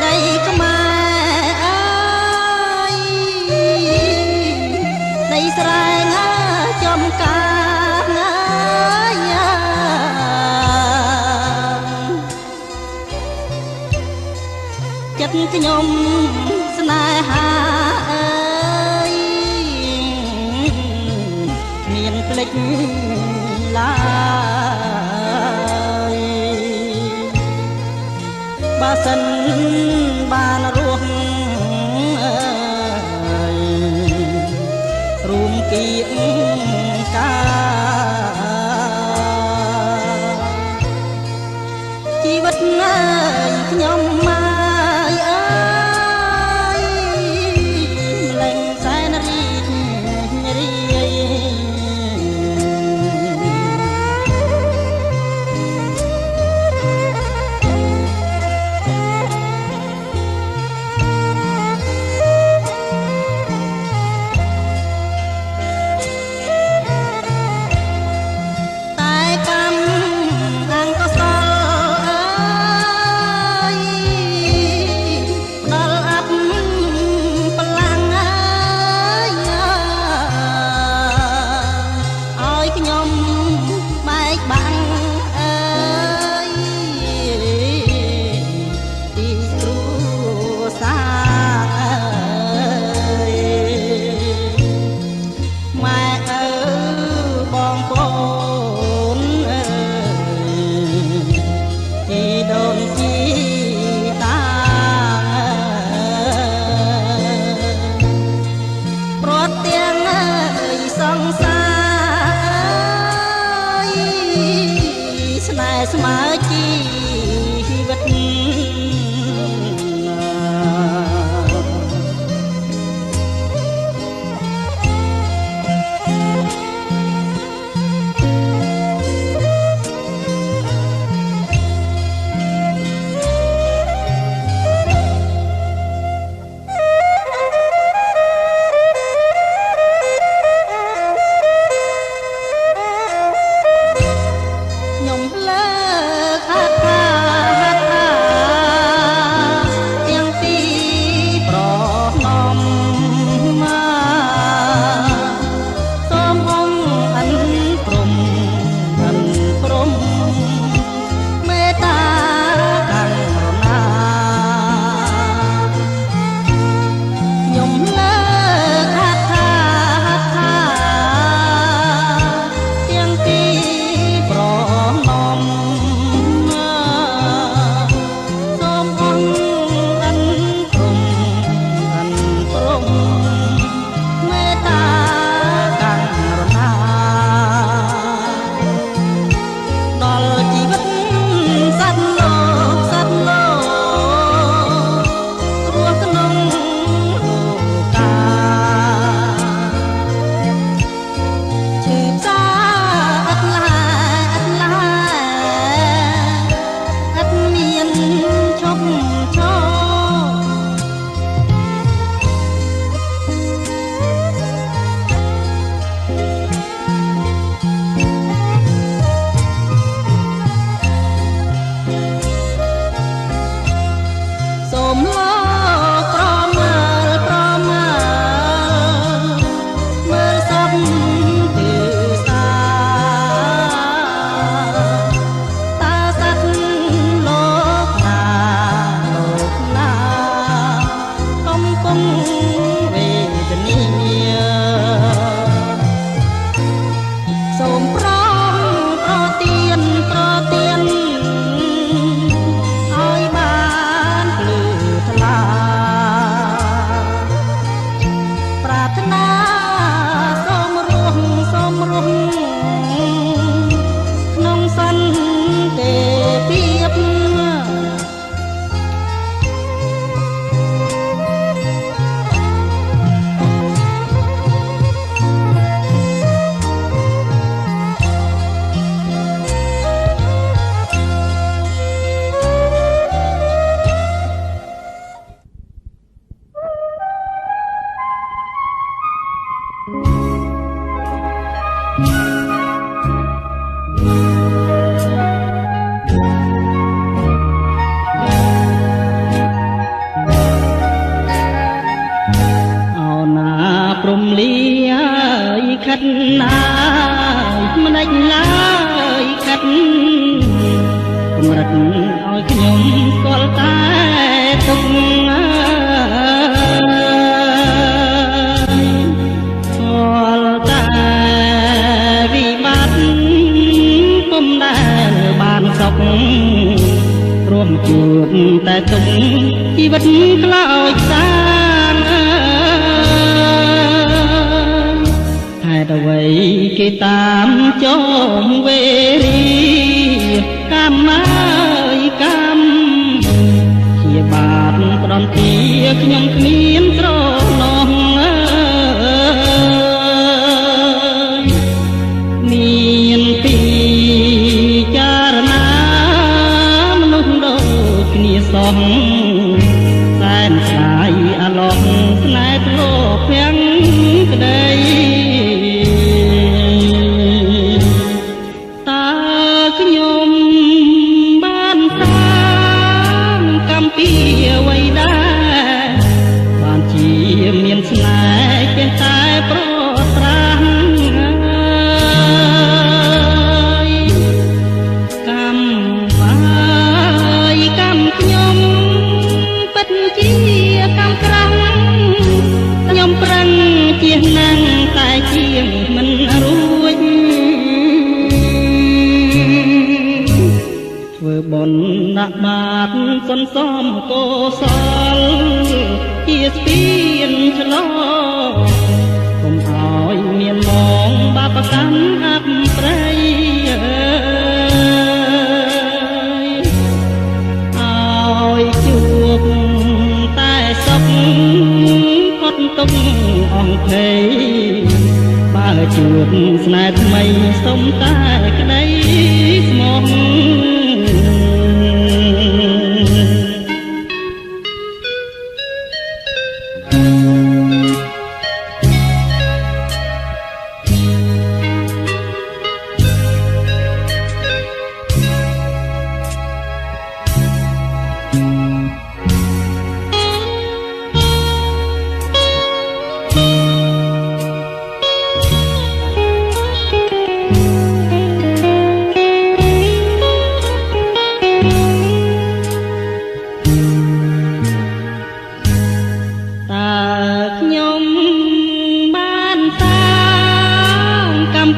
đầy cái mà ơi đầy sài ngã chom ca ngã chặt cái nhom sài hà ơi miền lịch lá ba sân ba na ruộng ruộng kiệm ca chi vật nhóm mai ơi lành sai na ri រួមជួបតែទុំជីវិតខ្លោចសានហេតុអ្វីគេតាមចងវេរីកម្មអើយកម្មជាបាបផ្ដន់ទាខ្ញុំគ្មានត្រឡងមានពីចារណាមនុស្សដូចគ្នាសោះសែនស្ដាយអាឡោះស្នេហ៍លោកភាំងក្ដីតើខ្ញុំបានតាមកម្មពីអ្វីដែរបានជាមានស្នេហ៍ចេះតែប្រត្រាស់ជាណាំងតែជាងមិនរួចធ្វើបុណ្យដាក់បាតសន្សំកុសលជាស្ពានឆ្លងកុំឲ្យមានមងបាបកម្មអបព្រៃឲ្យជួបតែសុខផុតទុក្ខអង្គភ័យបើជួបស្នេហ៍ថ្មីសុំតែក្ដីស្មោះ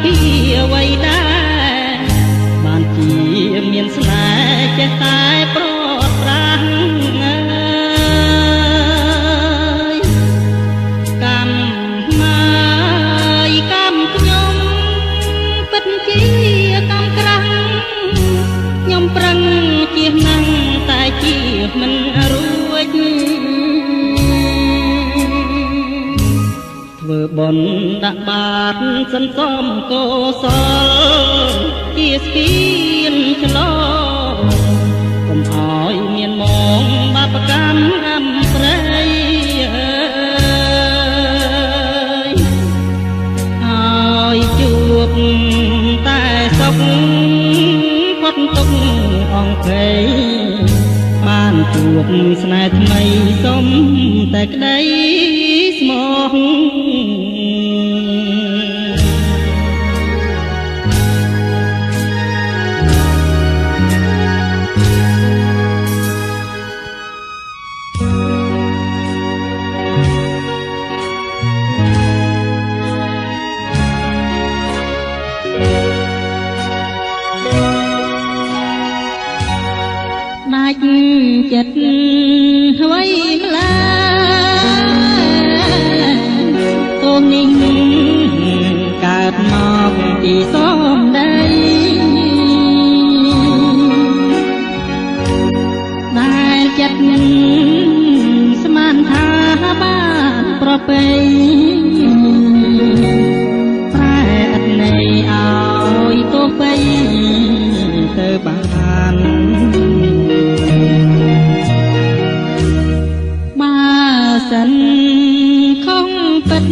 ពីអ្វីដែរបានជាមានស្នេហ៍ចេះតែប្រប្រាស់កម្មមកកម្មខ្ញុំពិតជាកម្មក្រាស់ខ្ញុំប្រឹងជាណាំងតែជាមិនរួចធ្វើបុណ្យដាក់បាតសន្សំកុសលជាស្ពានឆ្លងកុំឲ្យមានមងបាបកម្មអំព្រៃឲ្យជួបតែសុខផុតទុក្ខអង្គភ័យបានជួបស្នេហ៍ថ្មីសុំតែក្ដីស្មោះដាច់ចិត្តអ្វីម្ល៉េះទោះនេះកើតមកពីសំដីដែលចិត្តស្មានថាបានប្រពៃប្រែអត់ន័យឲ្យទោះបីទៅបានសិនខំពិត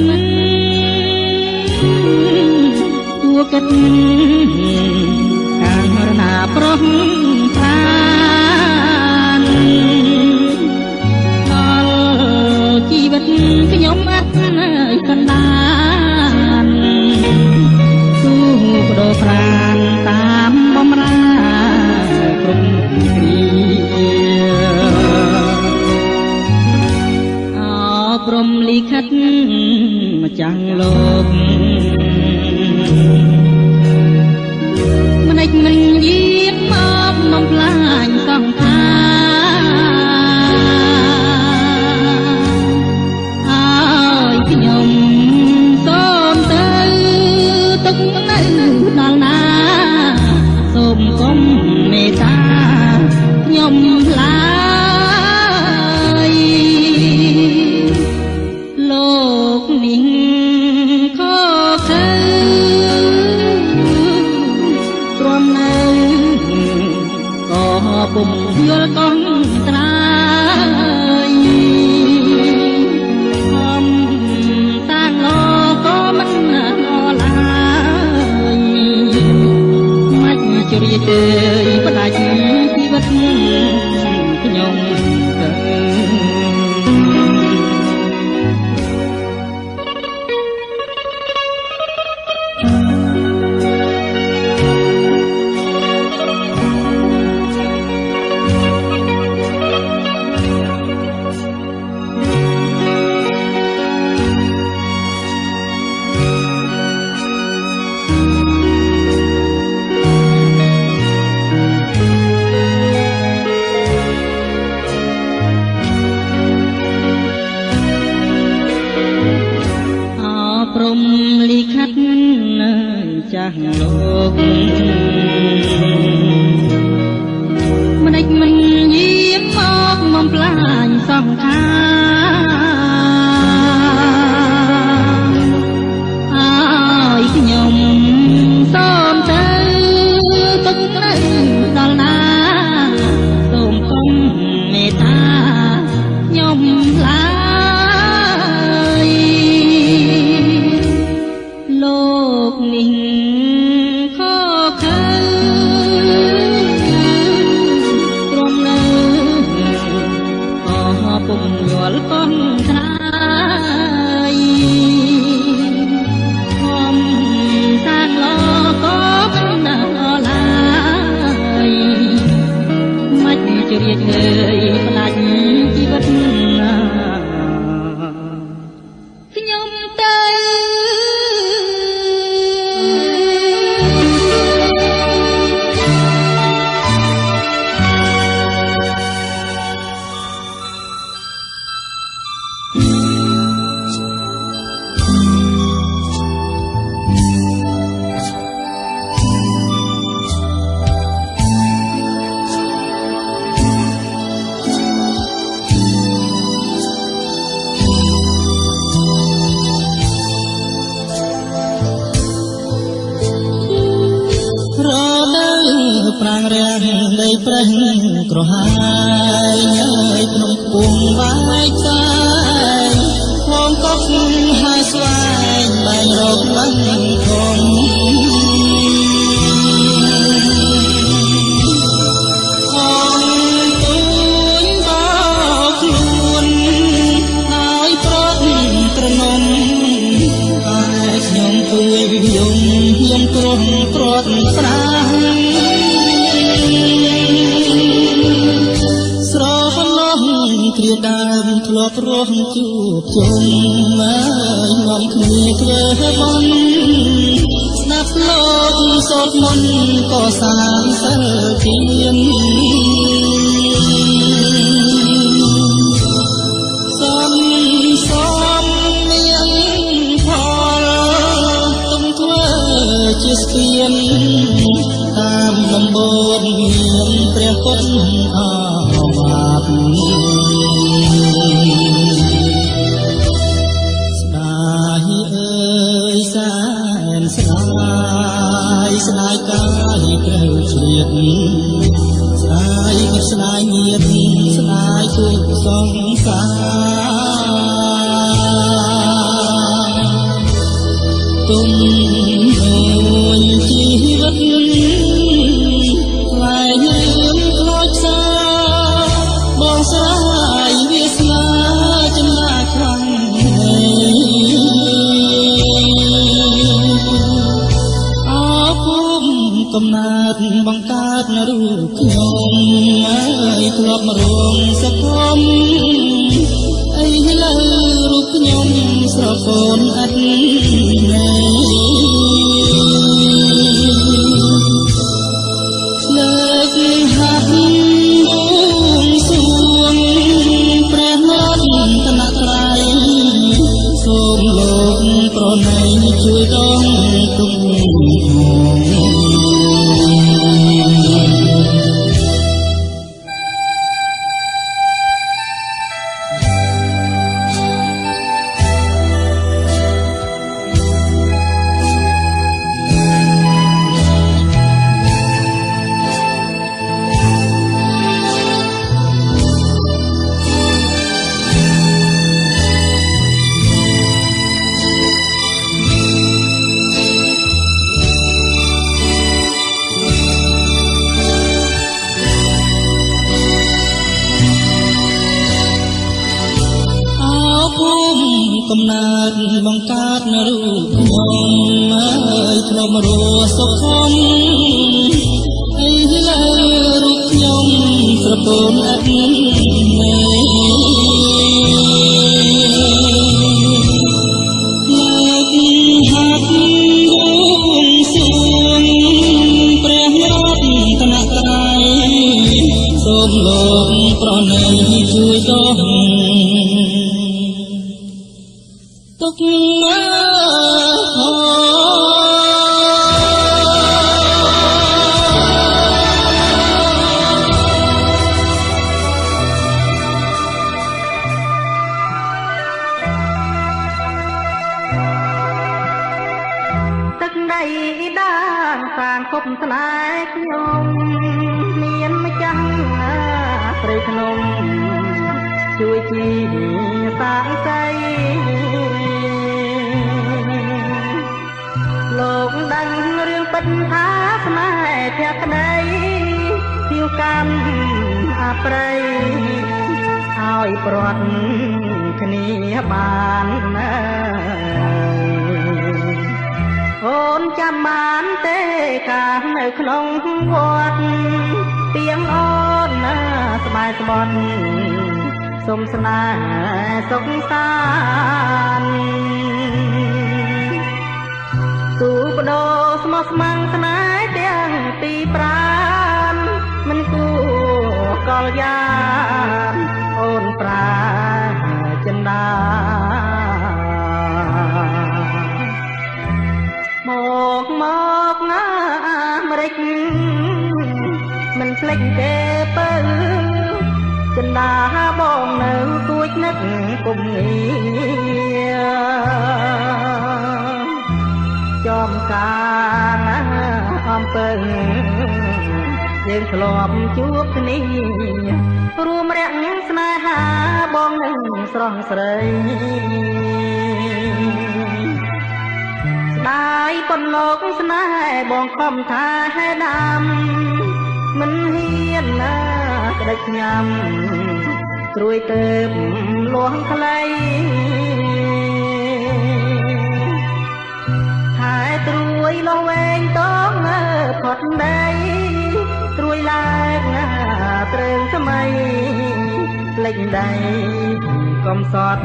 គួរគិតកាលរណាប្រុសប្រានដល់ជីវិតខ្ញុំអត់កណ្ដាលគូបដូរប្រានតាមបំរាគ្រប់គ្រាព្រមលិខិតម្ចាស់លោកម្នេចមិនយាតមកបំផ្លាញសង្ខារ បំផ្លាញសង្ខារហើយខ្ញុំសូមទៅទុកនៅដល់ណាសូមកុំមេត្តាខ្ញុំឡើយលោកនេះខកខើត្រង់នៅក៏ពុំយល់កូនខ្លាយខ្ញុំសាងឡក៏មិនណាឡើយមិនជរៀតលើយផ្លាច់ជីវិតខ្ញុំទៅ ប្រាំងរាំងនៃប្រេះក្រហាយហើយភ្នំពុំវាយចាយហងកប់ហើយស្វែងបែងរកឡើងធំហងទូនបោខ្លួនហើយប្រត់ត្រនំហើយខ្ញុំជួយយំក្រុមព្រាត់ប្រាស្រហឡងគ្រាដើមធ្លាប់រស់ជួបជុំហើយនាំគ្នាធ្វើបន់ស្ដាប់លោកសូត្រមន្តក៏សាងសិលទានសំមានផលទុំធ្វើជាស្ពានតាមដំបូលមានព្រះពុទ្ធអវាទស្ដាយអើយសែនស្ដាយស្ដាយកាយត្រូវជ្រៀតស្ដាយមិនស្ដាយញាតស្ដាយជួយសង្សារទុំមួយជីវិតថ្លៃរឿងខ្លោចផ្សាបងស្រាយវាស្នាចំណាខ្លាំងអពុំកំណើតបង្កើតរូបខ្ញុំហើយធ្លាប់មករងសកុំអីលើរូបខ្ញុំស្រកូនអត់ណែលើកហាត់បួងសួងព្រះរតនត្រ័យសូមលោកប្រណីជួយដងទុំកំណើតបង្កើតរូបខ្ញុំហើយធ្លាប់រស់សុខំអីលើរូបខ្ញុំស្រពូនអត់ណែលើកហាត់បួងសួងព្រះរតនត្រ័យសូមលោកប្រណីជួយដកទុកណា ភពស្នេហ៍ខ្ញុំមានម្ចាស់ព្រៃភ្នំជួយជីសាងសីលោកដឹងរឿងពិតថាស្នេហ៍ភក្តីជាកម្មអប្រ័យឲ្យព្រាត់គ្នាបានអូនចាំបានទេកាលនៅក្នុងវត្តទៀងអូនស្បែកស្បត់សុំស្នេហ៍សុខសាន្តទូបដោស្មោះស្ម័គ្រស្នេហ៍ទាំងពីប្រានមិនគួរកលយ៉ាអូនប្រាចិន្តាមកណាអាមេរិកមិនភ្លេចទេពើចិន្តាបងនៅគួចនឹកគុំងារចំការអំពើយើងធ្លាប់ជួបគ្នារួមរាក់ស្នេហាបងនឹងស្រស់ស្រីស្ដាយប៉ុនលោកស្នេហ៍បងខំថាហេដាំមិនហ៊ានណាក្តិចញ៉ាំត្រួយទៅលួងខ្លីហើយត្រួយលោវែងតងផុតដីត្រួយឡើងត្រឹងថ្មីលេចដៃកំសត់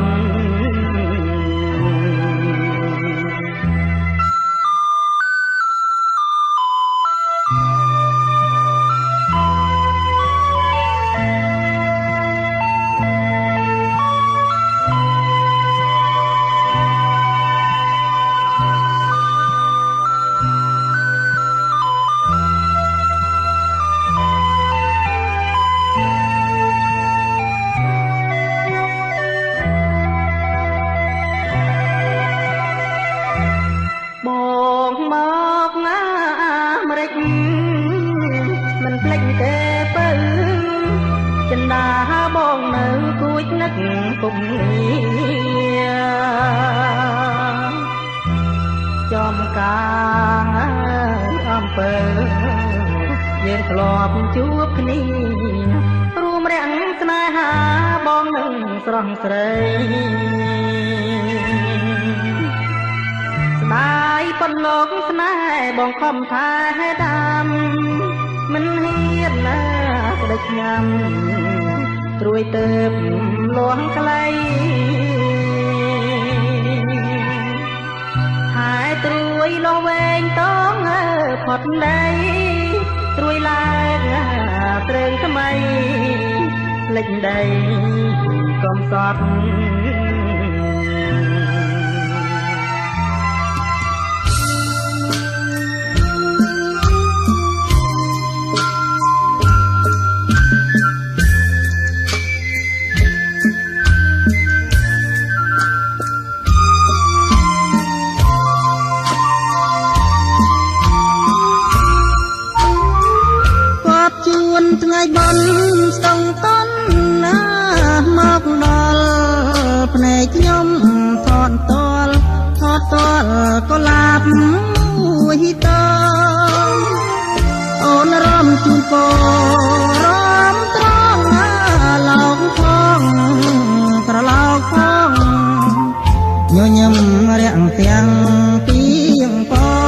មិនភ្លេចទេពើចិន្តាបងនៅគួចនឹកគុំងារចំការអំពើយើងធ្លាប់ជួបគ្នារួមរាំងស្នេហាបងនឹងស្រស់ស្រីស្ដាយប៉ុនលោកស្នេហ៍បងខំថាហេដាំមិនហ៊ានណាក្តិចញ៉ាំត្រួយទៅលួងខ្លីហើយត្រួយលោវែងតងផុតដីត្រួយឡើងត្រឹងថ្មីលេចដីកំសត់ថ្ងៃបន់ស្ទងតន់ណាមកដល់ភ្នែកខ្ញុំថតតល់កុលាបមួយតអូនរំជូនពរមត្រង់លោកផងក្រឡោកផងញញឹមរាំងទាំងពីងពង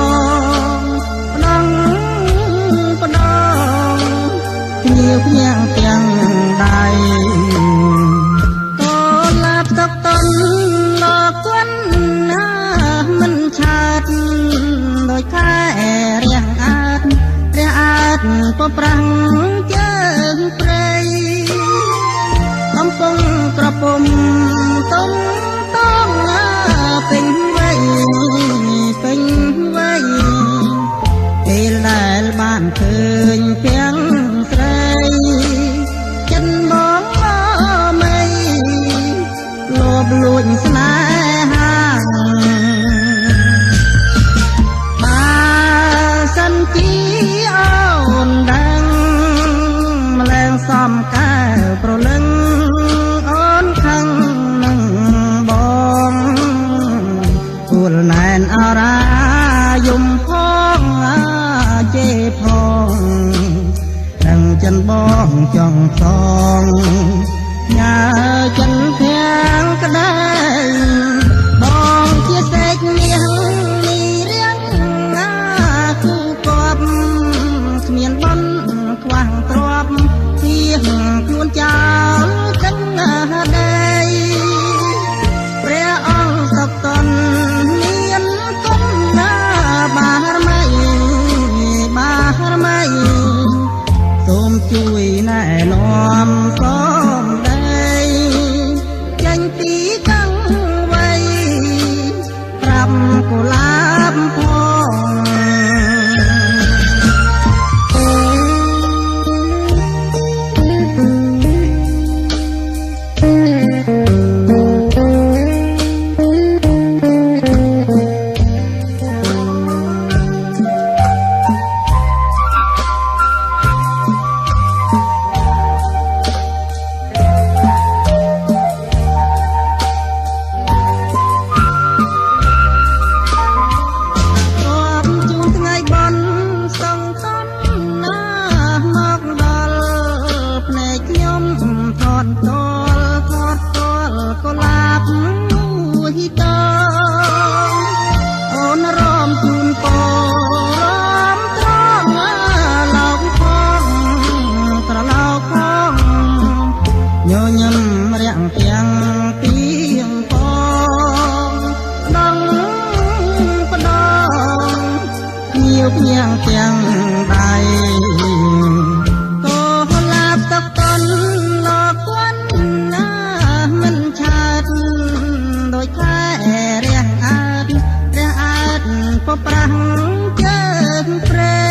ភ្ញៀងទាំងដៃកូនឡាបទឹកតន់លោកគុណណាមិនឆាតដោយខែរាំងអាតពប្រាំងជើងព្រៃកំពុងក្រពុំទុំតងពេញវ័យពេលដែលបានឃើញទាំងស្រីចិនមកមីលោបលួចស្នេហាបើសិនជា ញឹមរាំងទាំងពីងពងដងផ្ដងញៀវញៀងទាំងដៃក៏ឡាបទឹកតន់លោកគន់ណាមិនឆាតដោយខែរះអើតពប្រាំងជើងព្រៃ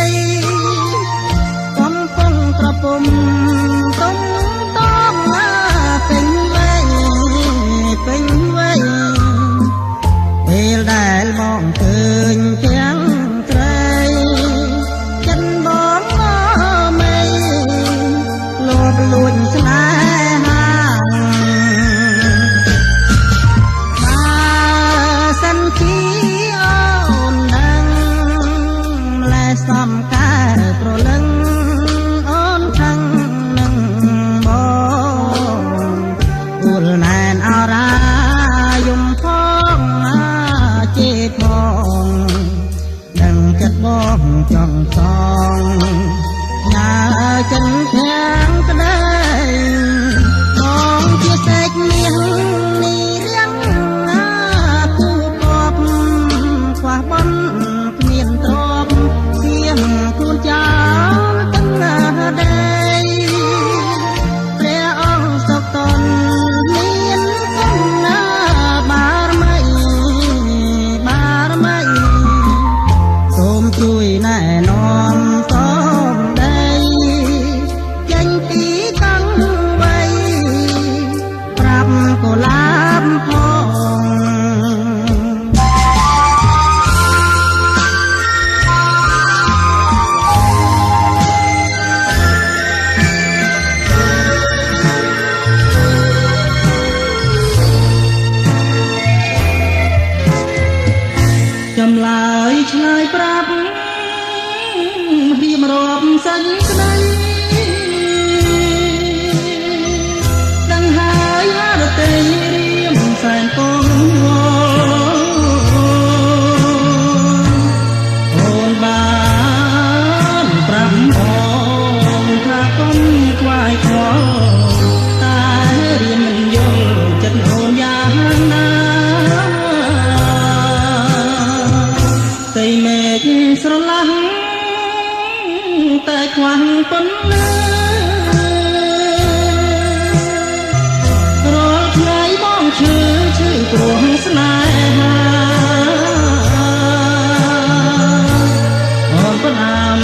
កំពុងក្រពុំទុំតមពេញវ័យពេលដែលបងឃើញទាំងត្រីចិនបងមេលោបលួចស្នេហាបើសិនជាអូនដឹងម្លែសំការប្រលឹងអូនខឹងនឹងបងអួលណែនអរាយំផងជេរផងដឹងចិត្តបងចង់សងញ៉ាចិនទាំងក្ដីបងជាសេចមាសនេះរៀងគូកបខ្វះបន់គ្មានទ្រពសៀងខ្លួនចោលទាំងដីព្រះអង្គសុខតនមានគុណបារមីសូមជួយណែនាំសំដីចេញពីតាំងវ័យប្រាប់កុលាបផងចម្លើយឆ្លើយប្រាប់រៀបរាប់សេចក្ដីដឹងហើយអរទេរៀមសែនពងអូនបានប្រាប់បងថាកុំខ្វាយខ្វល់តែរៀមមិនយល់ចិត្តអូនយ៉ាងណាមេឃស្រឡះតែខ្វះប៉ុណ្ណារាល់ថ្ងៃបងឈឺព្រោះស្នេហាអូនផ្ដាំ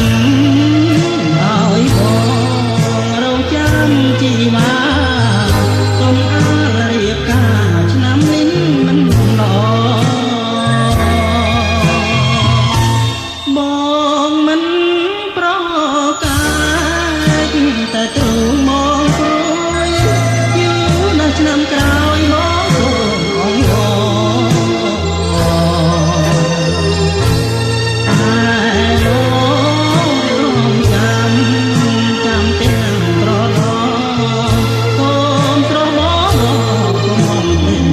ឲ្យបងរងចាំជីវ៉ាកុំអាលរៀបការឆ្នាំនេះមិនល្អបងមិនប្រកាសតែទ្រូងមកព្រួយយូរណាស់ឆ្នាំក្រោយមកសូមអង្វរតែមករងចាំទាំងត្រឡប់សូមត្រឡប់កុំអំពេញ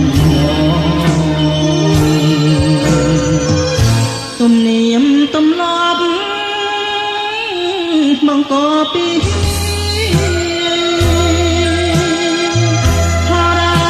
ទំនៀមទម្លាប់បង្កពីធរា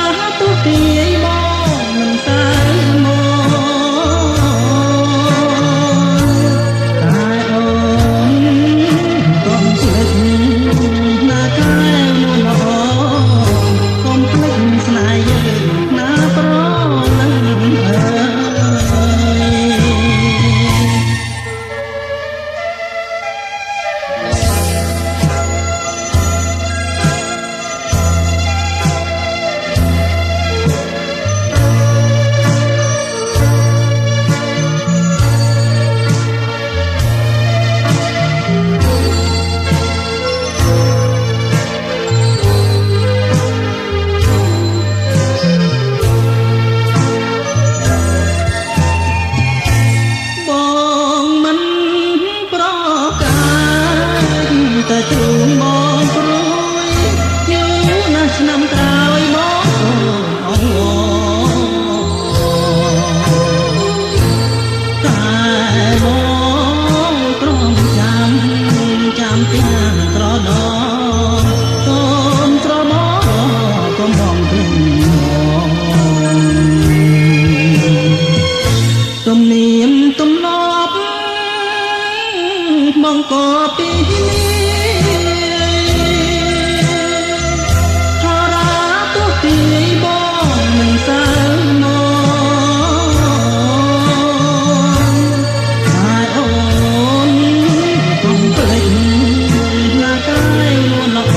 ទំនៀមទម្លាប់មកក៏ពីហរាទោះពីបងមិនសើមកហើយអូនកុំភ្លេចណាកាយនួនល្អ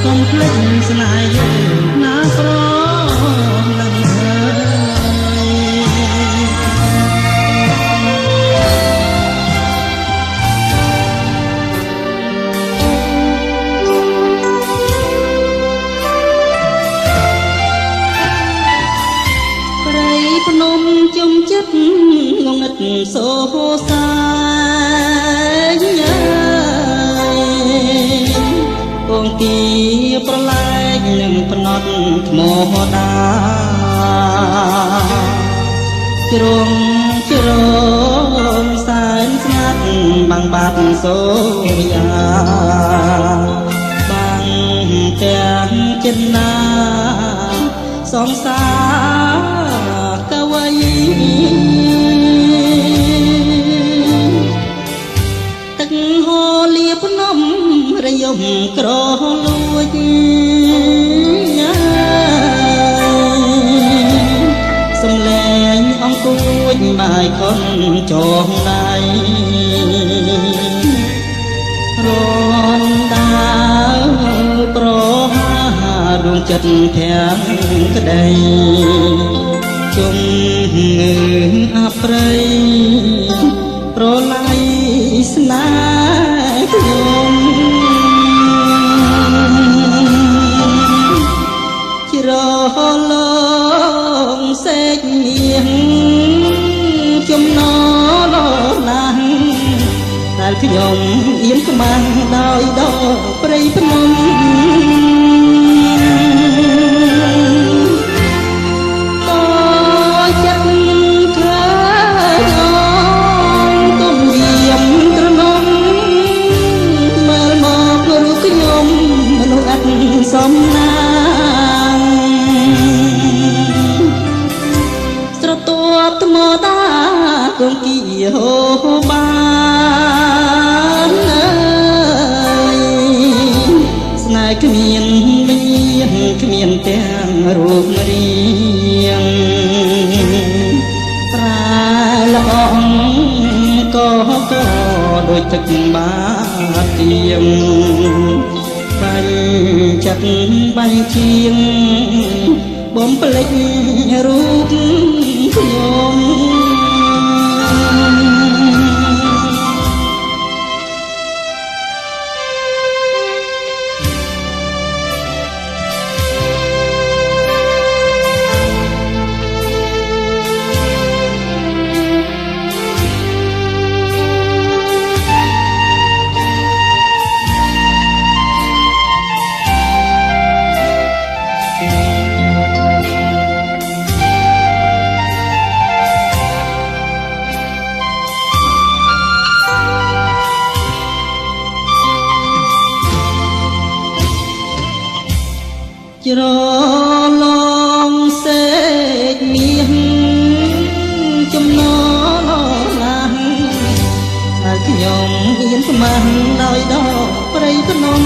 កុំភ្លេចស្នេហ៍យើងណាស្រនឹងហើយភ្នំជុំចិត្តងងឹតសូសាយពងគីប្រឡែកនឹងភ្នត់ថ្មដាជ្រុងជ្រងសែនស្ងាត់បាំងបាត់សូយាបាំងទាំងចិនណាសងសាកវៃទឹកហូរលាភ្នំរយំក្រលួចសំលែងអង្គួចបាយកូនចងដៃរនដាប្រហាដួងចិត្តទាំងក្តីជុំងើអប្រៃប្រឡ័យស្នេហ៍ខ្ញុំជ្រលងសេចនាងចំណលណាស់ដែលខ្ញុំអៀនខ្មាំងដោយដកព្រៃភ្នំសំណាងស្រទាប់ថ្មតាគង្គីហូបានស្នេហ៍គ្មានវិញ្ញាណគ្មានទាំងរូបរាងប្រាល្អងក៏ដូចទឹកបាទៀងបាញ់ចិត្តបាញ់ជាងបំភ្លេចរូបខ្ញុំជ្រលងសេចមាសចំណលណាស់ហើយខ្ញុំមានស្មាំងដោយដកព្រៃភ្នំ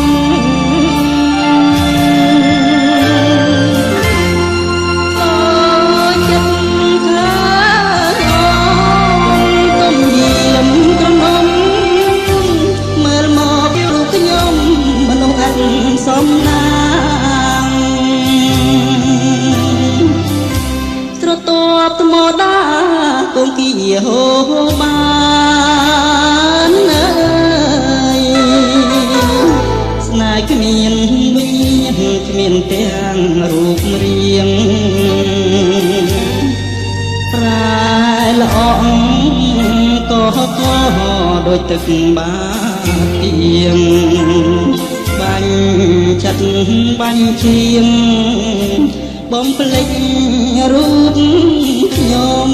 សំណាងស្រទាប់ថ្មដាគង្គីហូបានស្នេហ៍គ្មានវិញ្ញាណគ្មានទាំងរូបរាងប្រាល្អងក៏ដូចទឹកបាទៀងបាញ់ចិត្តបាញ់ជាងបំភ្លេចរូបខ្ញុំ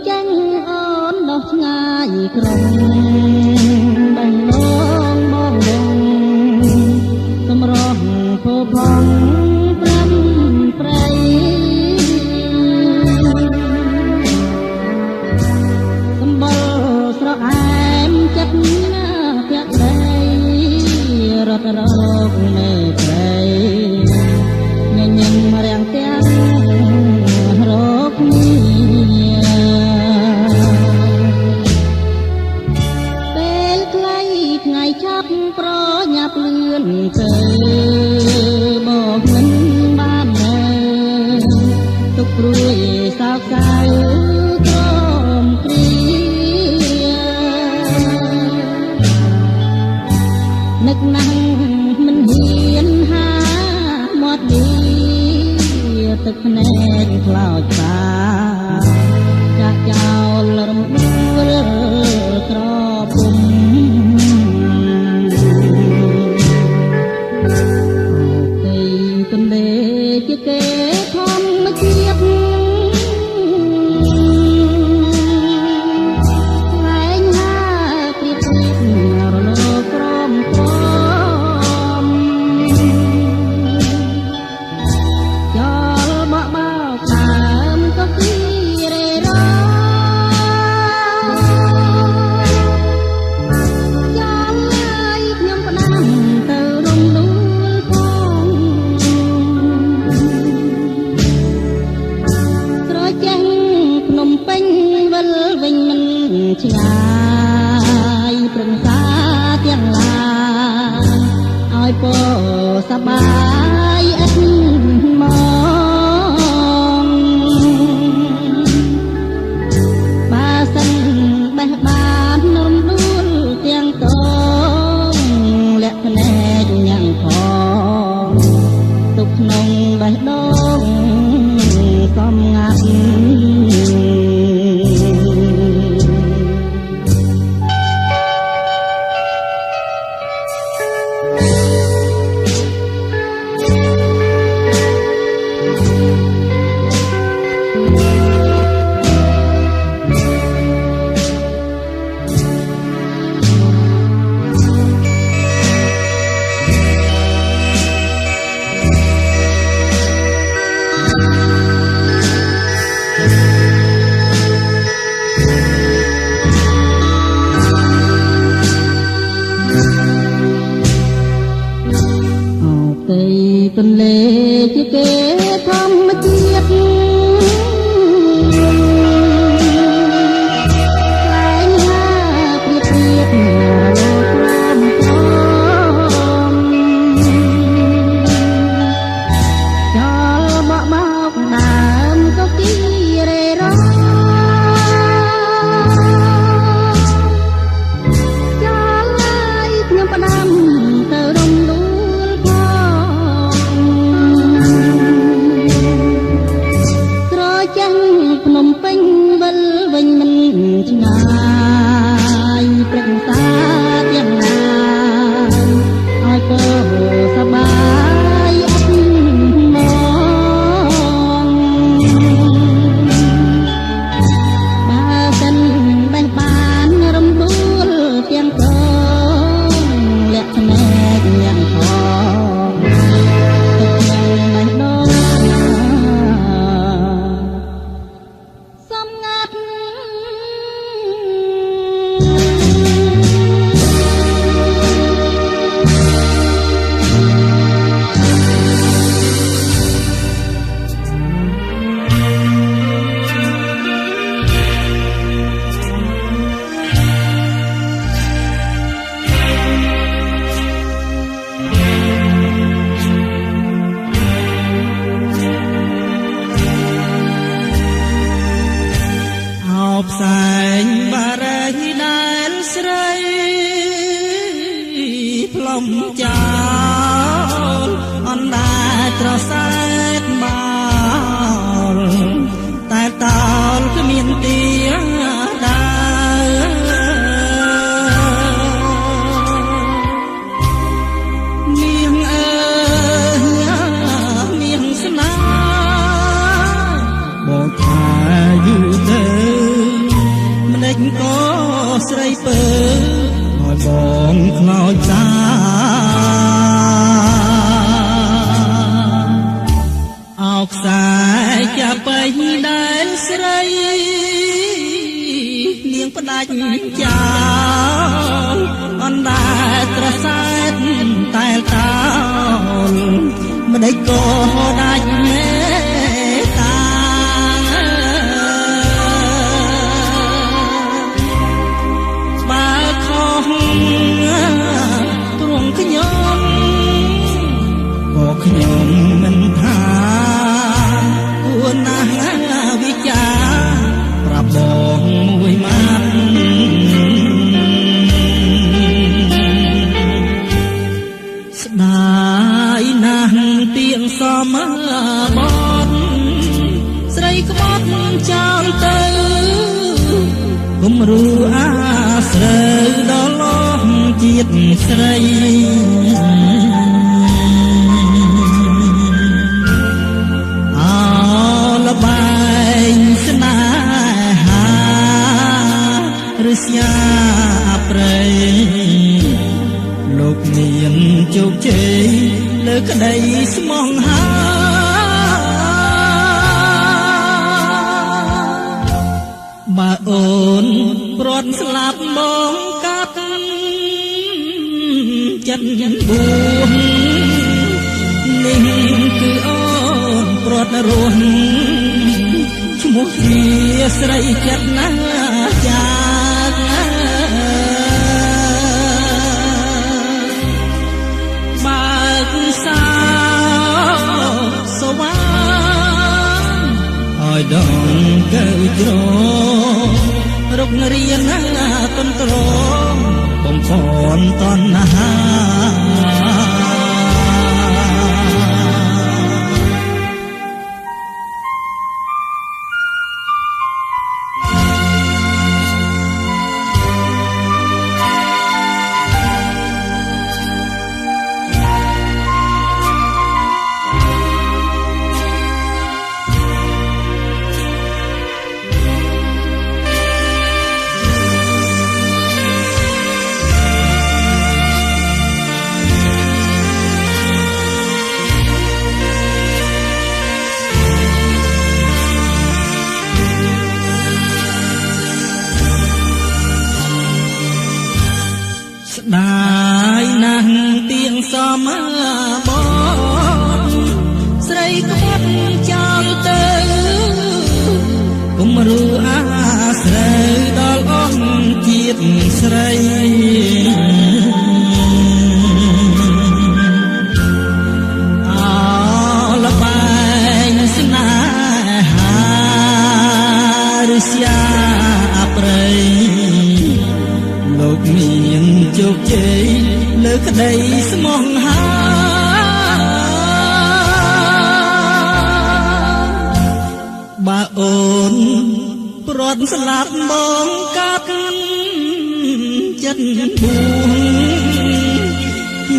ចាញ់អូនដោះឆ្ងាយក្រុងបាញ់ដងបងដងសម្រស់ភពផងប្រាំប្រៃសម្បល់ស្រស់អែមចិត្តណាភក្តីរត់រកនៅព្រៃញញឹមរាំងទាំងរកគ្នាថ្ងៃចាប់ប្រញាប់លឿនទៅបោកមិនបាននៅទុកព្រួយសោកសៅក្រំគ្រានឹកណាស់មិនហ៊ានហាមាត់នេះទឹកភ្នែកខ្លោចតាចាក់ចោលរំដួលក្រពុំទន្លេជាគេធម្មជាតិលែងហាព្រៀបធៀបរលកក្រំក្រំចោលបបោកដើមក៏គីរេរចោលហើយខ្ញុំផ្ដាំទៅរំដួលចេញភ្នំពេញវិលវិញមិនឆ្ងាយប្រឹងសាទាំងឡាយឲ្យពោសបាយឥតមកបើសិនបេះបាននំដួលទាំងតងលាក់ភ្នែកញ៉ាំងផងទុកក្នុងបេះដូងសំងាត់ទន្លេជាគេធម្មជាតិលែងហាព្រៀបធៀបរលកក្រំក្រំចោលបបោកដើមក៏គីរេរចោលហើយខ្ញុំផ្ដាំទៅរំដួល ដាច់ចោលអណ្ដាតត្រសែតតែលតោលម្ដេចក៏ដាច់មេតាបើខុសទ្រង់ខ្ញុំក៏ខ្ញុំមិនថាគួរណាស់វិចារប្រាប់បងមួយម៉ាត់ស្ដាយណាស់ទៀងសមបត់ស្រីក្បត់ចោលទៅគំរូអាស្រូវដល់លំជាតិស្រីលបែងស្នេហាឬស្យាប្រៃលោកមានជោគជ័យលើក្តីស្មងហាបើអូនព្រាត់ស្លាប់បងកាត់ចិត្តបួននេះគឺអូនព្រាត់រស់ឈ្មោះជាស្រីចិត្តណាស់ចាបើកសោសវ៉ាឲ្យដងកើជ្រងរុករៀនណាតន្ត្រងបំផនតណ្ហាស្ដាយណាស់ទៀងសមបត់ស្រីក្បត់ចោលទៅគំរូអាស្រូវដល់អស់ជាតិស្រីលបែងស្នេហាឬស្យាប្រៃលោកមានជោគជ័យលើក្តីស្មងហាបើអូនព្រាត់ស្លាប់បងកាត់ចិត្តបួន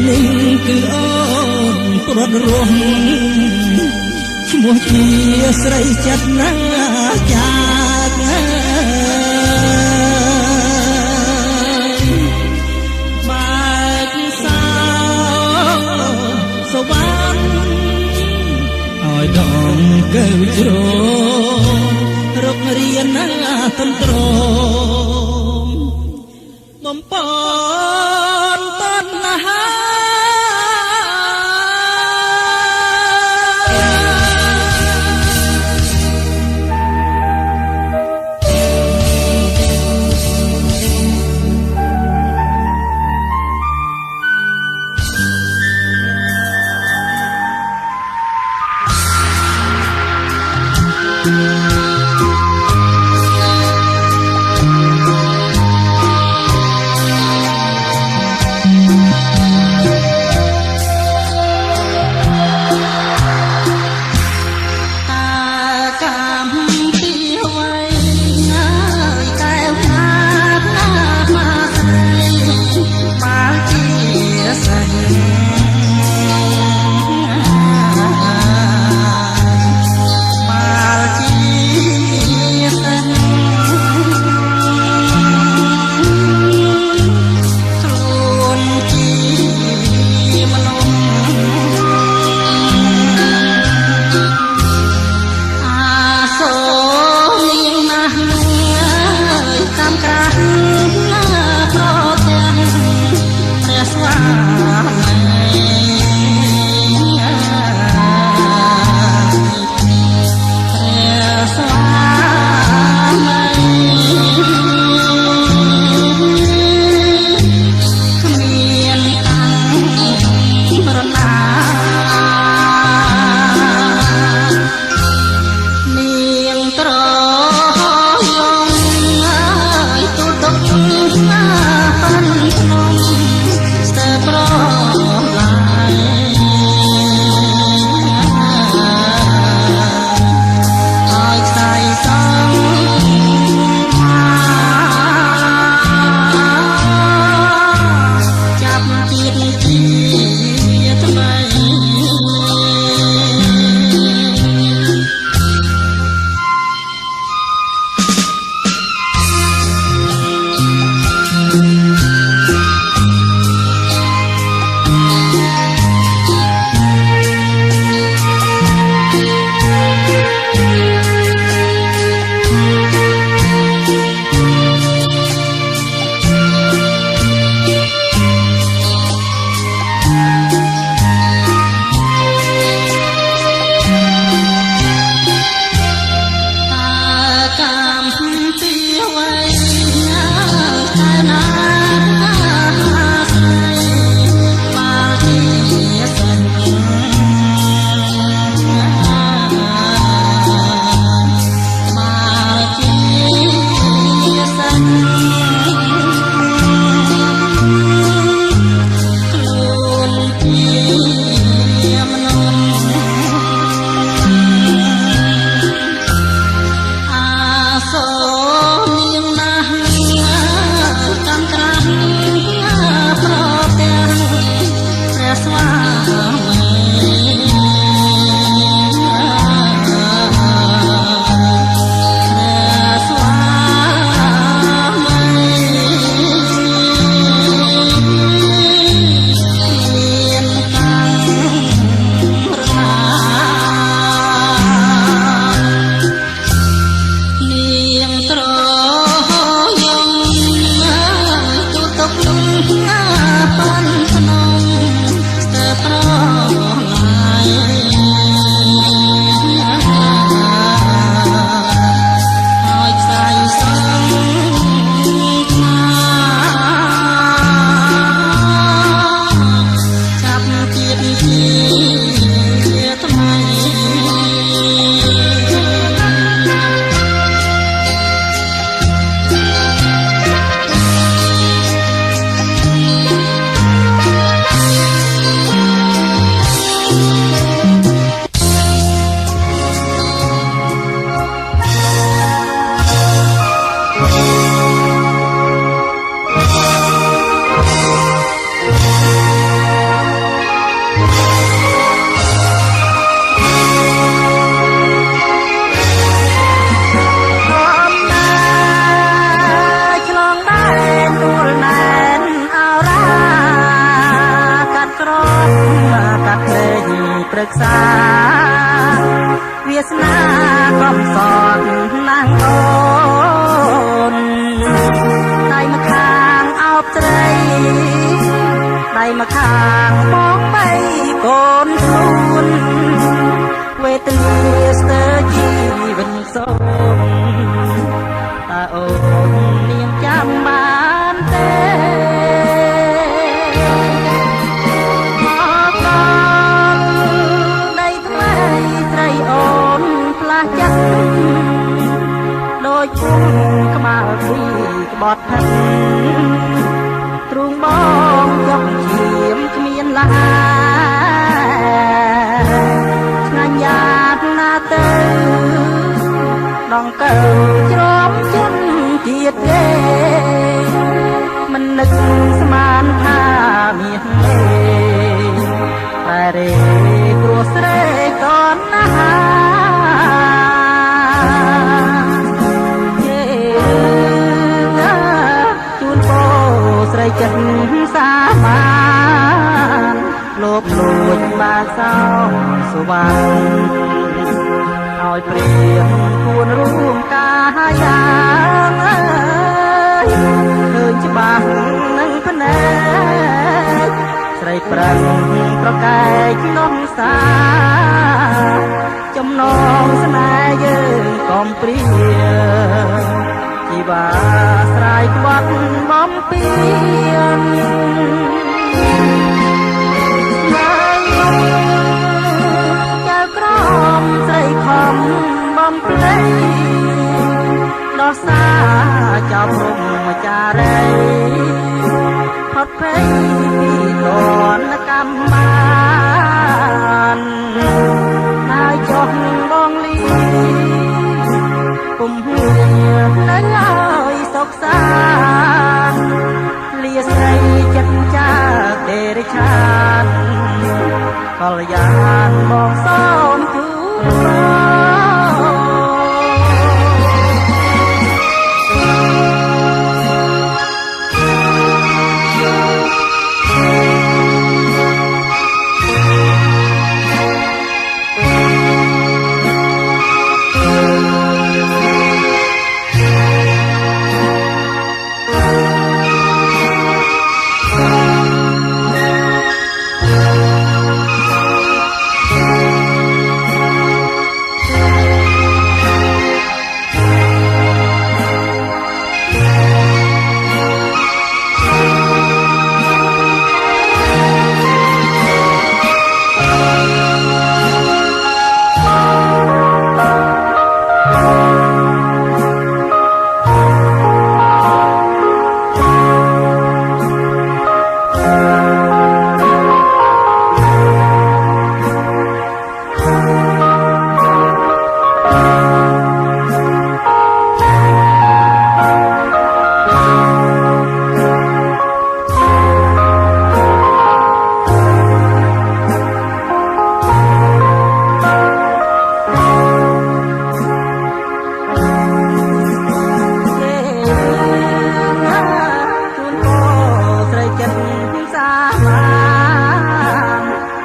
នេះគឺអូនព្រាត់រស់ឈ្មោះជាស្រីចិត្តណាស់ចាឲ្យដងកើជ្រងរុករៀនណាតន្ត្រងបំពន់តណ្ហា รึกษาវាសនាកំសត់ណាងអូនដៃម្ខាងអោបត្រីដៃម្ខាងបងបីកូនខ្លួនវេទនាស្ទើរជីវិតសូមតើអូននាងចាំបានទេដូចពុំក្បាលពីក្បត់ហិនទ្រូងបងយកឈាមគ្មានឡាឆ្ងាញ់យ៉ាតណាទៅដងកើជ្រំជន់ទៀតទេមិននឹកស្មានថាមានទេតែរេព្រោះស្រេកូនណាស្រីចិត្តសាមានលោកលួចបាសោសវណ្ណឲ្យព្រៀងគួនរួមកាយ៉ាងអើយឃើញច្បាស់នឹងភ្នែកស្រីប្រឹងប្រកែកនំសាចំណងស្នេហ៍យើងកំព្រាជីវាស្រ័យក្បត់បំពេញចៅក្រមស្រីខំបំភ្លៃដល់សាចៅព្រមចារីផុតភ័យពីតនកម្មបានហើយចុះបងលីពុំហ៊ាននៅឲ្យសុខសាន្តលាស្រីចិត្តចាទេរឆានកល្យានបងសូមទូ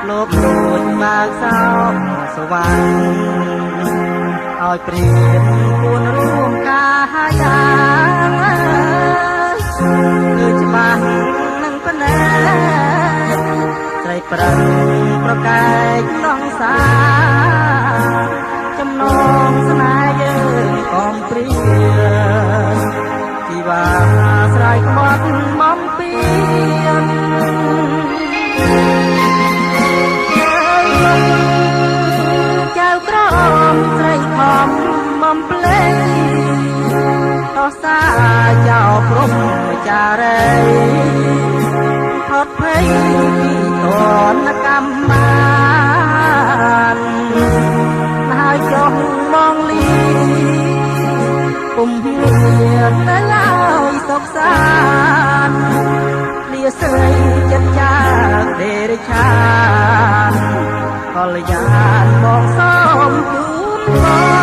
លោកលួចបាសោសវណ្ណឲ្យព្រៀនគួនរួមកាយ៉ាងគឺច្បាស់នឹងភ្នែកស្រីប្រឹងប្រកែកនងសាចំណងស្នេហ៍យើងកំព្រាជីវាស្រ័យក្បត់បំពេញចៅក្រមស្រីខំបំភ្លេចតោះសាចៅព្រំចារីផុតភ័យពីតនកម្មបានហើយចុះមកលីពុំមាននៅឡើយសុខសាន្តលាស្រីចិត្តចាទេរឆានកល្យានបងសូមជូនបង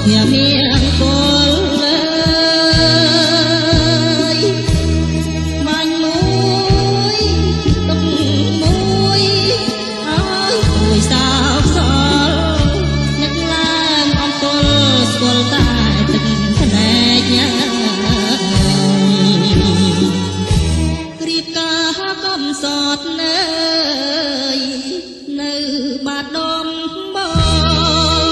ជាមានគល់លើយបាញ់មួយទុកមួយឲ្យមួយសោកសល់នឹកឡើងអំទល់ស្គាល់តែទឹកភ្នែកញ៉ាគ្រៀបការកំសត់នៅបាត់ដុំបង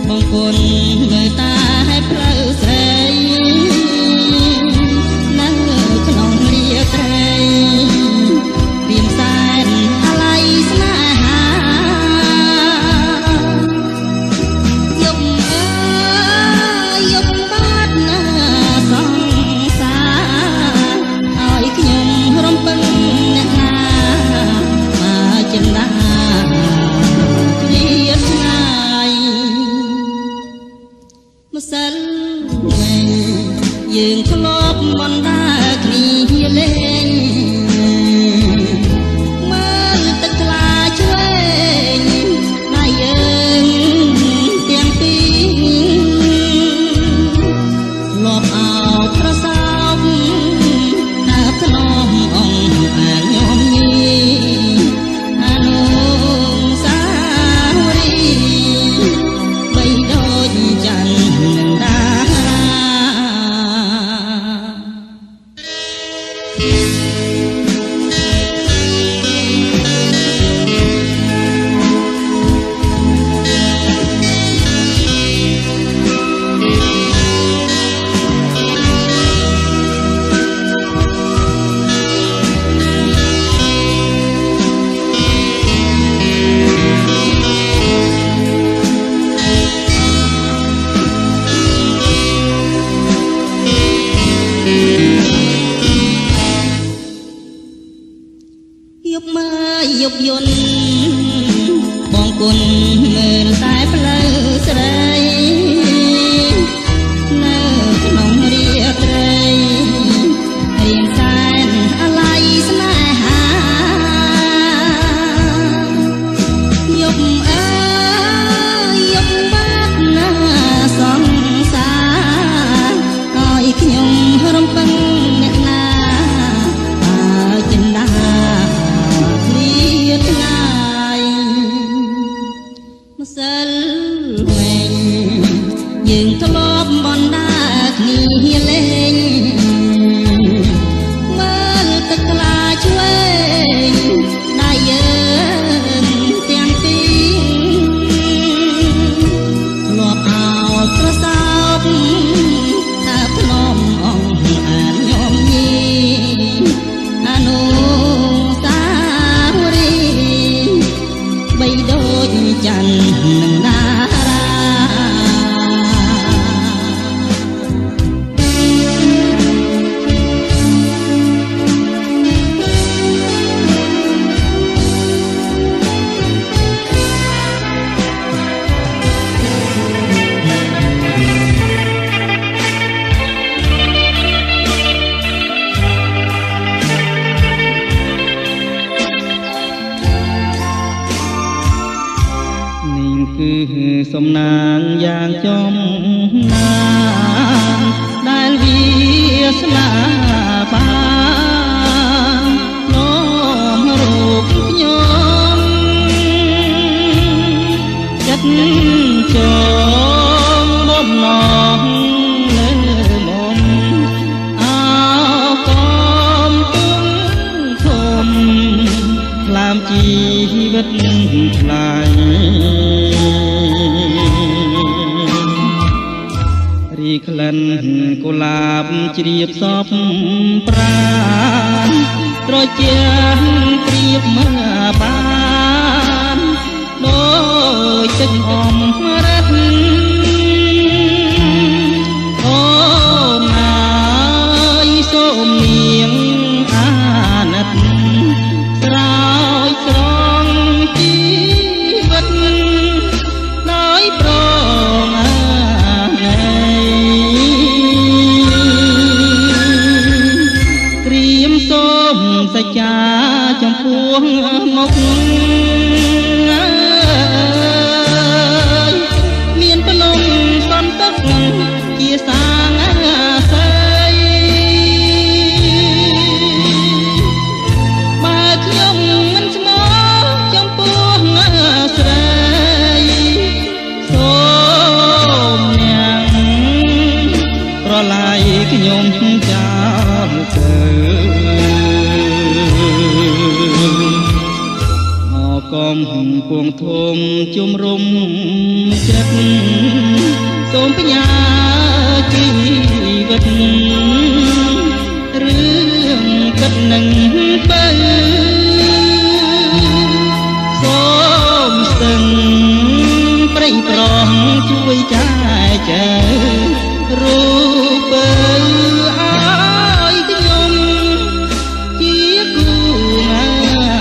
បងគុណមើលតាឲ្យផ្លូវស្រីនៅក្នុងរាត្រីរៀមសែនអាល័យស្នេហាយប់អើយយប់បាត់ណាសង្សារឲ្យខ្ញុំរំពឹងអ្នកណាមកចិនដាគ្រាឆ្ងាយម្សិលមិញយើងធ្លាប់បណ្ដាគ្នាលេងមើលទឹកថ្លាឆ្វេងដៃយើងទាំងពីរធ្លាប់អោបប្រសោបដើរធ្នមអងអាញោមញីអនុសាវរីយ៍បីដូចច័ន្ទនឹងតារាយប់មើលយប់យន់បងគុណមើលតែផ្លូវស្រីនៅក្នុងរាត្រីរៀមសែនអាល័យស្នេហាយប់អើយយប់បាត់ណាសង្សារឲ្យខ្ញុំរំពឹងអ្នកណាឲ្យចិនដាឆ្ងាយម្សិលមិញយើងធ្លាប់បណ្ដាគ្នាលេងមើលទឹកថ្លាឆ្វេងដៃយើងទាំងពីរធ្លាប់អោបប្រសោបថាភ្នំអងអានញោមញីអនុសាវរីយ៍បីដូចច័ន្ទនឹងតារាគឺសំណាងយ៉ាងចំណានដែលវាស្លាបាននោមរូបខ្ញុំចិត្តចងបំណងលើមុំអោកំពុងធំខ្លាមជីវិតថ្លៃរីក្លិនកុលាបជ្រាបសពប្រាណត្រជាព្រៀបមើលបានដូចទឹកអមរឹតអូនអើយសូមនាងអាណិតស្រោចស្រង់ជីវិតដោយប្រងសូមសច្ចាចំពោះមុខមានភ្នំសន្តិកជាសាងស័យបើខ្ញុំមិនស្មោះចំពោះស្រីសូមអ្នកប្រឡាយខ្ញុំចោលទៅកំពុងធំជំរុំ សូមបញ្ញាជីវិតរឿងគិតនឹងបើសូមស្ទឹងប្រៃប្រងជួយចែកចែករូបបើឲ្យខ្ញុំជាគូងាយ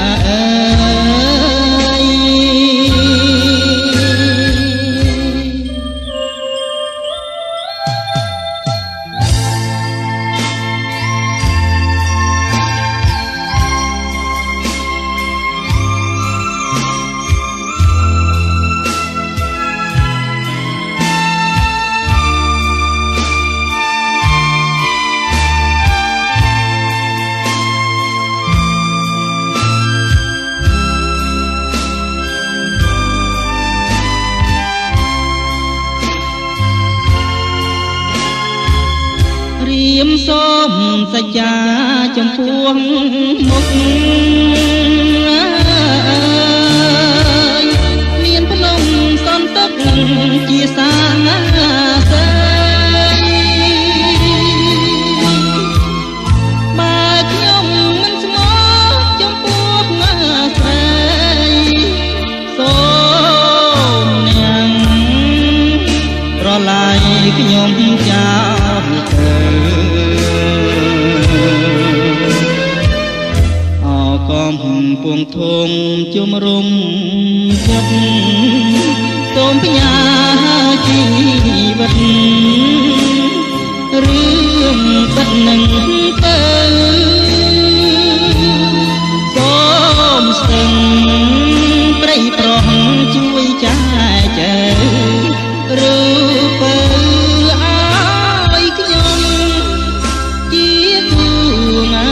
រៀមសូមសច្ចាចំពោះមុខមានភ្នំសន្តិកជាសាស័យបើខ្ញុំមិនស្មោះចំពោះស្រីសូមនាងប្រឡាយខ្ញុំចោលទៅកំពុងធំជំរុំចិត្តសូមបញ្ញាជីវិតរឿងពិតនឹងទៅសូមស្ទឹងប្រៃប្រងជួយចែកចែករូបបើឲ្យខ្ញុំជាគូងា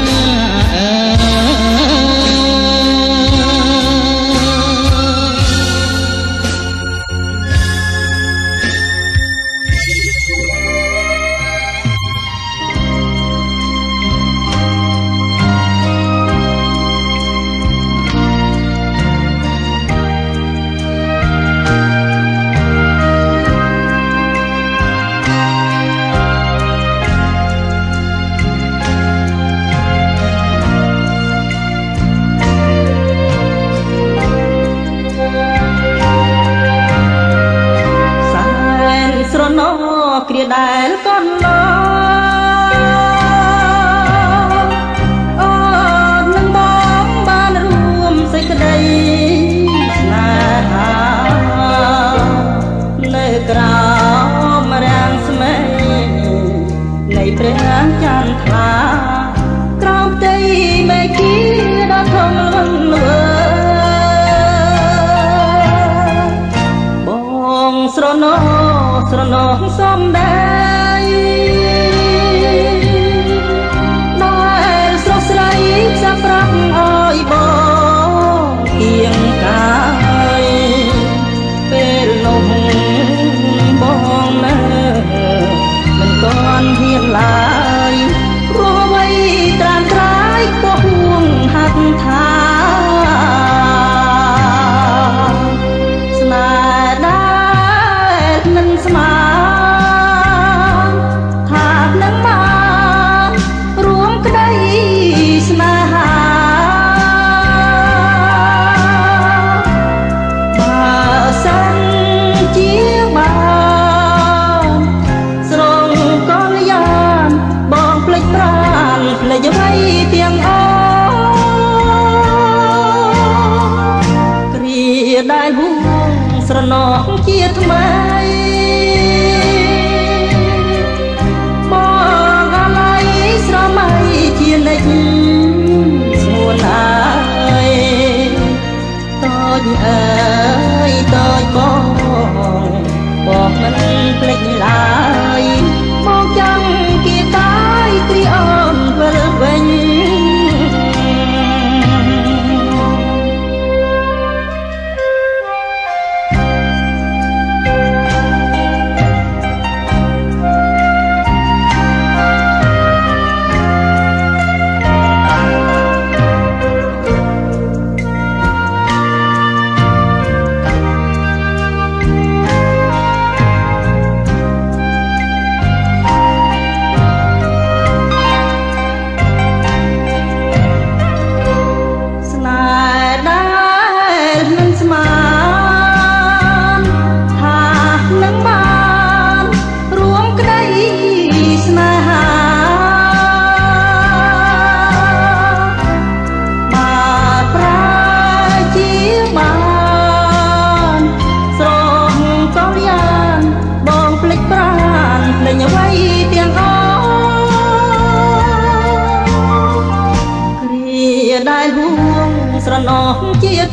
គ្រាដែលកូនឡអូននឹងបងបានរួមសេចក្តីស្នេហានៅក្រោមរាំងស្មេនៃព្រះចន្ទថ្លាក្រោមផ្ទៃមេឃដ៏ធំលងលើបងស្រណោសំដីដែលស្រស់ស្រីផ្សាប្រាប់ឲ្យបងគៀងកាយពេលនោះបងនៅមិនទាន់ហ៊ានឡើយព្រោះអ្វីត្រាំត្រាយខ្ពស់ហួងហាត់ថាស្នេហ៍ដែលមិនស្មើ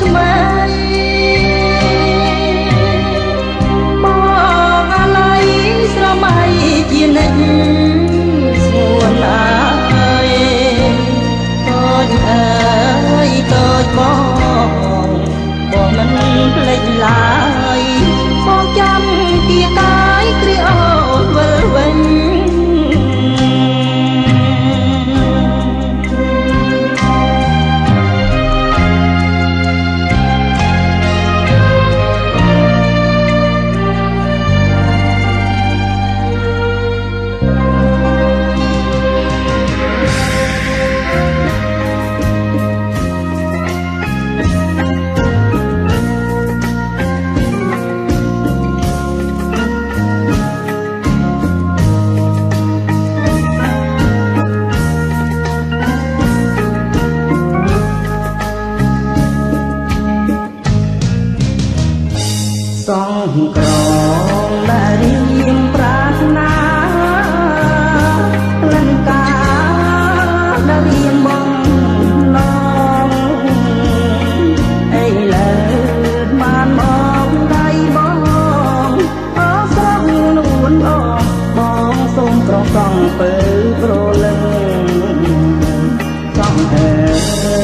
ថ្មីបងអាឡ័យស្រមៃជានិច្ចស្ងួនឡើយកូនអើយកូនបងមិនភ្លេចឡើយបងចាំគៀកាយគ្រាអូនវិលវិញសងក្រងដែលរៀងប្រាថ្នាលង្កាដែលរៀងបងឡងអីលើបានមកដៃបងអស្រងនួនអបងសូមក្រសងពើប្រលឹងសងអើ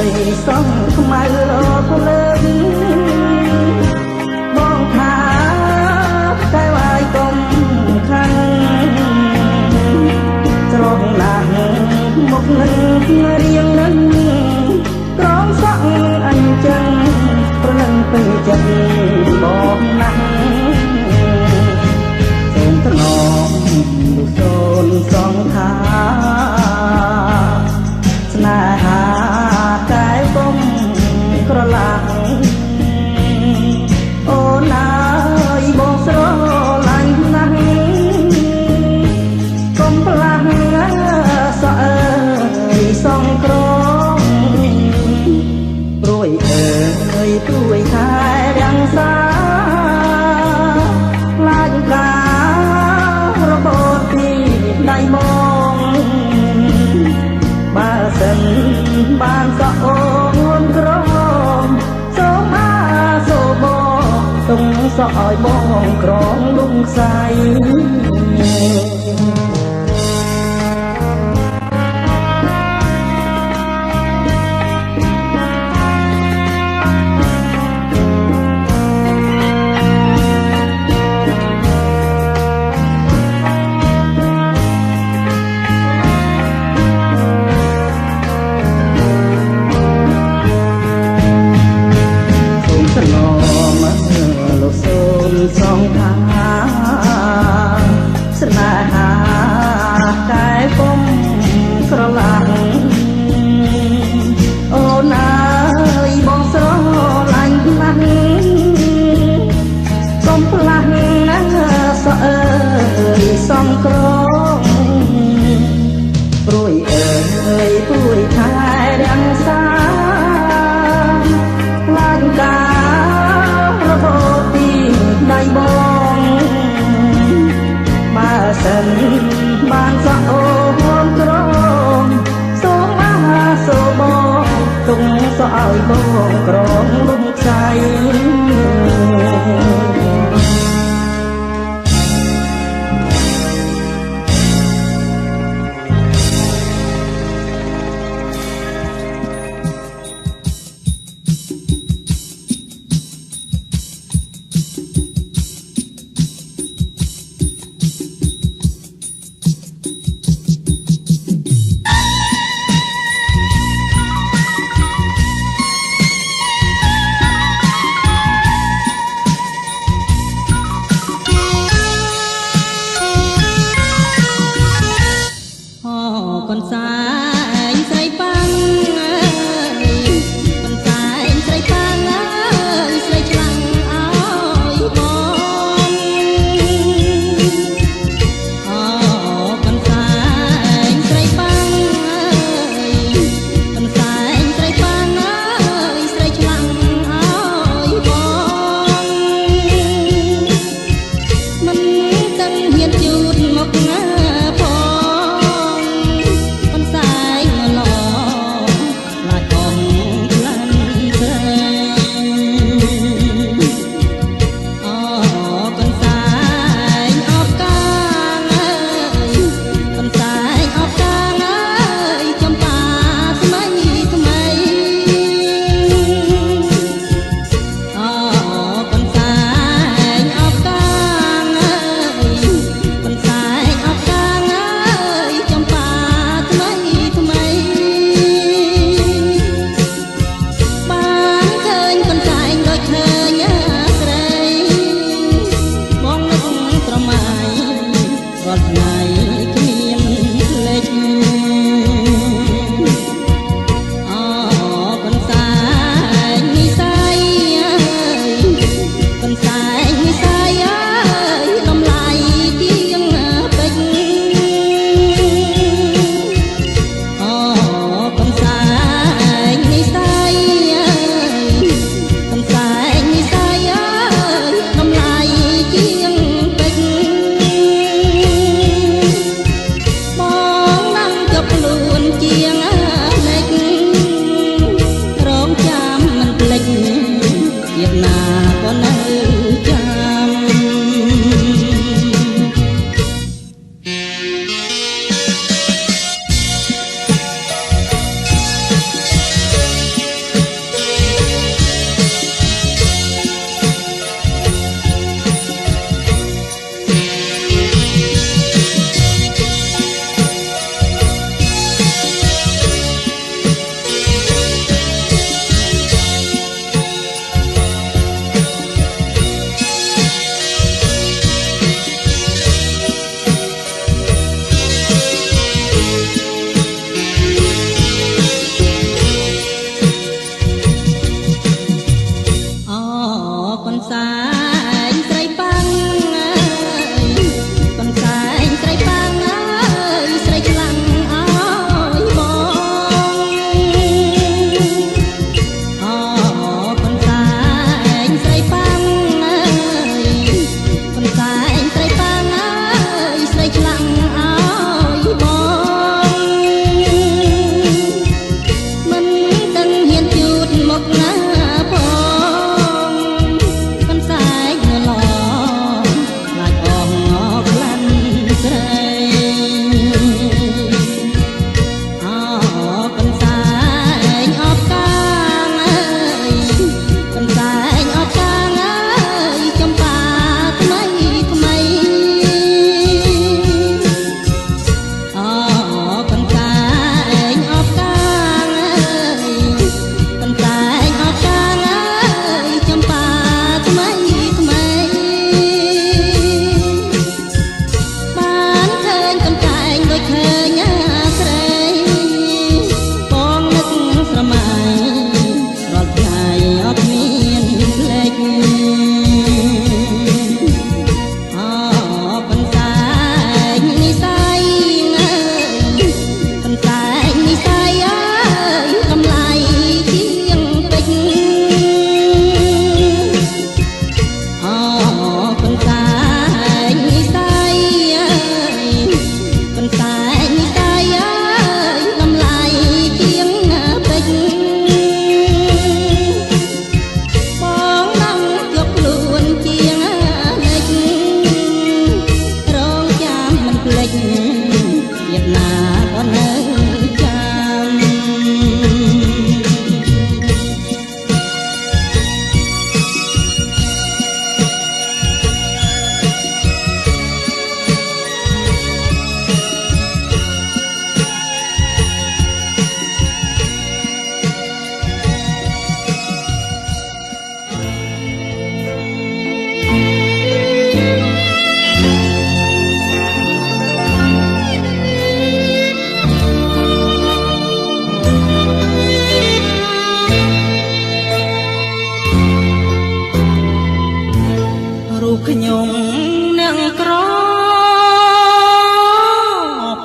យសងខ្មៅអត់លើមុខនឹងរៀងនឹងក្រងសក់អញ្ចឹងប្រលឹងពេញចិត្តបងណាស់សូមត្រឡប់ទុកសូនសងថាស្នេហាតែពុំក្រឡាស់អូនអើយបងស្រឡាញ់ណាស់កុំផ្លាស់សក់អើយសងក្រងព្រួយអើយព្រួយខែរាំងសាខ្លាចការបូតពីដៃបងបើសិនបានសក់អូនក្រងសូមអាសូមបងទុំសក់ឲ្យបងក្រងលំខ្សែសងថាស្នេហាតែពុំក្រឡាស់អូនអើយបងស្រឡាញ់ណាស់កុំផ្លាស់ណាសក់អើយសងក្រងព្រួយអើយព្រួយខែរាំងសាខ្លាចការបូតពីដៃបងបើសិនបានសក់អូនក្រងសូមអាសូមបងទុំសក់ឲ្យបងក្រងលំខ្សែ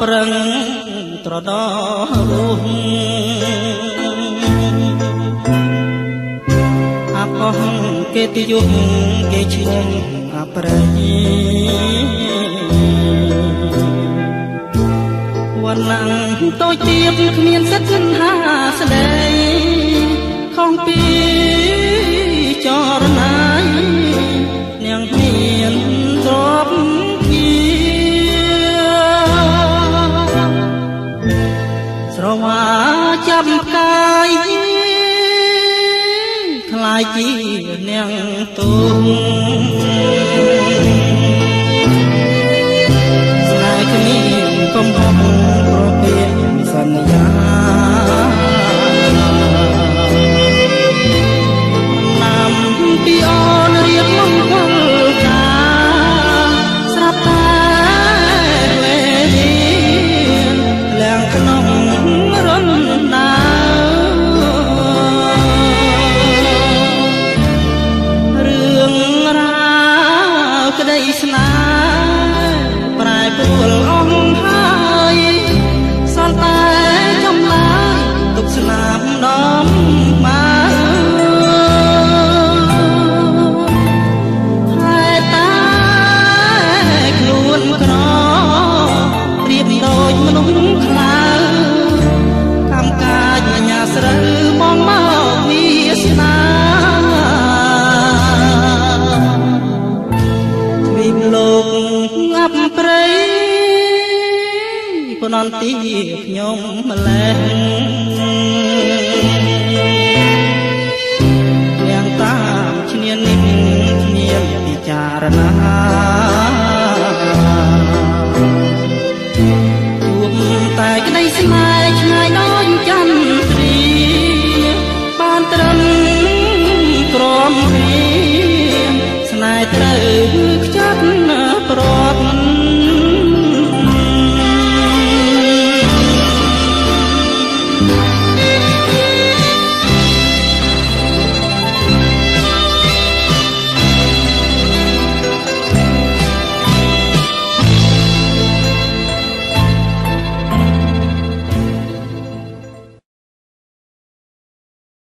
ប្រឹងត្រដោរស់អបអស់គេទីយុគេឈ្នះអប្រៃវណ្ណតូចទៀបគ្មានសិទ្ធិហាស្ដីខំពីចរណាយនាងមានទ្រព្យស្រវាចាប់កាយខ្លាយជានាងទុំស្នេហ៍គ្មានកុំហត់ប្រពេញសន្យាណាំពីអូនរៀបមង្គលការស្រាប់តែវេលាឡើងក្នុងរំដារឿងរ៉ាវក្តីស្នេហ៍ប្រែប្រួលអស់ហើយសល់តែចំណាយទុកស្នាមដំមកហើយតែខ្លួនក្រប្រៀបដូចមនុស្សខ្លាកម្មកាចមញ្ញាស្រូវបងមកវាសនាទ្វីបលោកងាប់ព្រៃពនន្ទីខ្ញុំម្លេះនាងតាមឈ្នានីសគ្មានពិចារណាជួបតែក្តីស្នេហ៍ឆ្ងាយដូចចន្ទ្រាបានត្រឹមក្រំព្រាស្នេហ៍ត្រូវខ្ចាត់ព្រម